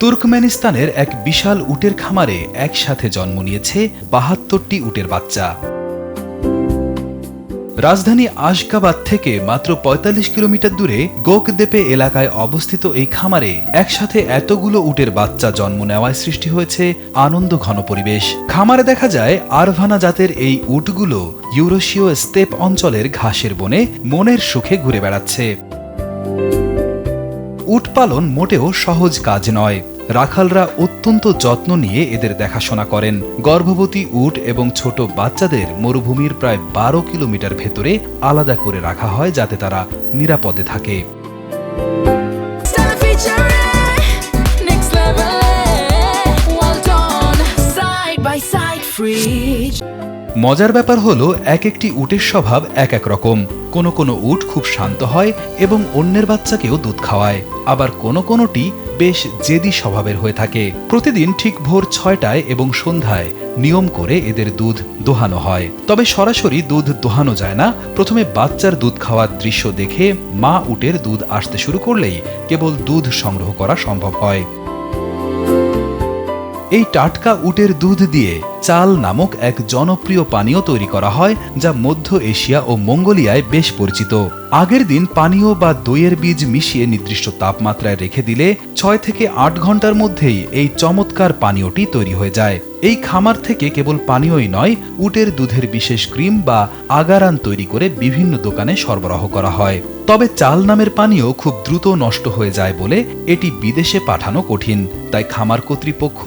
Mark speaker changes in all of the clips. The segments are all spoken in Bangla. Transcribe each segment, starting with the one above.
Speaker 1: তুর্কমেনিস্তানের এক বিশাল উটের খামারে একসাথে জন্ম নিয়েছে ৭২টি উটের বাচ্চা। রাজধানী আশগাবাদ থেকে মাত্র ৪৫ কিলোমিটার দূরে গোকদেপে এলাকায় অবস্থিত এই খামারে একসাথে এতগুলো উটের বাচ্চা জন্ম নেওয়ায় সৃষ্টি হয়েছে আনন্দ ঘন পরিবেশ। খামারে দেখা যায় আরভানা জাতের এই উটগুলো ইউরোশীয় স্টেপ অঞ্চলের ঘাসের বনে মনের সুখে ঘুরে বেড়াচ্ছে। উট পালন মোটেও সহজ কাজ নয়। রাখালরা অত্যন্ত যত্ন নিয়ে এদের দেখাশোনা করেন। গর্ভবতী উট এবং ছোট বাচ্চাদের মরুভূমির প্রায় ১২ কিলোমিটার ভেতরে আলাদা করে রাখা হয় যাতে তারা নিরাপদে থাকে। মজার ব্যাপার হলো এক একটি উটের স্বভাব এক এক রকম। কোনো কোনো উট খুব শান্ত হয় এবং অন্যের বাচ্চাকেও দুধ খাওয়ায়, আবার কোনো কোনোটি বেশ জেদি স্বভাবের হয়ে থাকে। প্রতিদিন ঠিক ভোর ৬টায় এবং সন্ধ্যায় নিয়ম করে এদের দুধ দোহানো হয়। তবে সরাসরি দুধ দোহানো যায় না। প্রথমে বাচ্চার দুধ খাওয়ার দৃশ্য দেখে মা উটের দুধ আসতে শুরু করলেই কেবল দুধ সংগ্রহ করা সম্ভব হয়। এই টাটকা উটের দুধ দিয়ে চাল নামক এক জনপ্রিয় পানীয় তৈরি করা হয়, যা মধ্য এশিয়া ও মঙ্গোলিয়ায় বেশ পরিচিত। আগের দিন পানীয় বা দইয়ের বীজ মিশিয়ে নির্দিষ্ট তাপমাত্রায় রেখে দিলে ৬ থেকে ৮ ঘন্টার মধ্যেই এই চমৎকার পানীয়টি তৈরি হয়ে যায়। এই খামার থেকে কেবল পানীয়ই নয়, উটের দুধের বিশেষ ক্রিম বা আগারান তৈরি করে বিভিন্ন দোকানে সরবরাহ করা হয়। তবে চাল নামের পানীয় খুব দ্রুত নষ্ট হয়ে যায় বলে এটি বিদেশে পাঠানো কঠিন। তাই খামার কর্তৃপক্ষ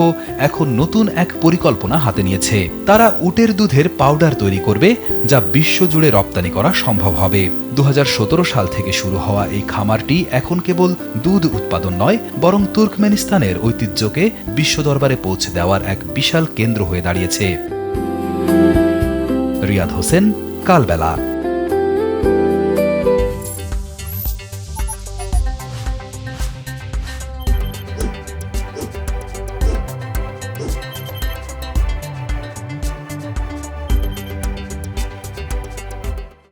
Speaker 1: এখন নতুন এক পরিকল্পনা হাতে নিয়েছে। তারা উটের দুধের পাউডার তৈরি করবে, যা বিশ্বজুড়ে রপ্তানি করা সম্ভব হবে। ২০১৭ সাল থেকে শুরু হওয়া এই খামারটি এখন কেবল দুধ উৎপাদন নয়, বরং তুর্কমেনিস্তানের ঐতিহ্যকে বিশ্ব দরবারে পৌঁছে দেওয়ার এক বিশাল কেন্দ্র হয়ে দাঁড়িয়েছে। রিয়াদ হোসেন, কালবেলা।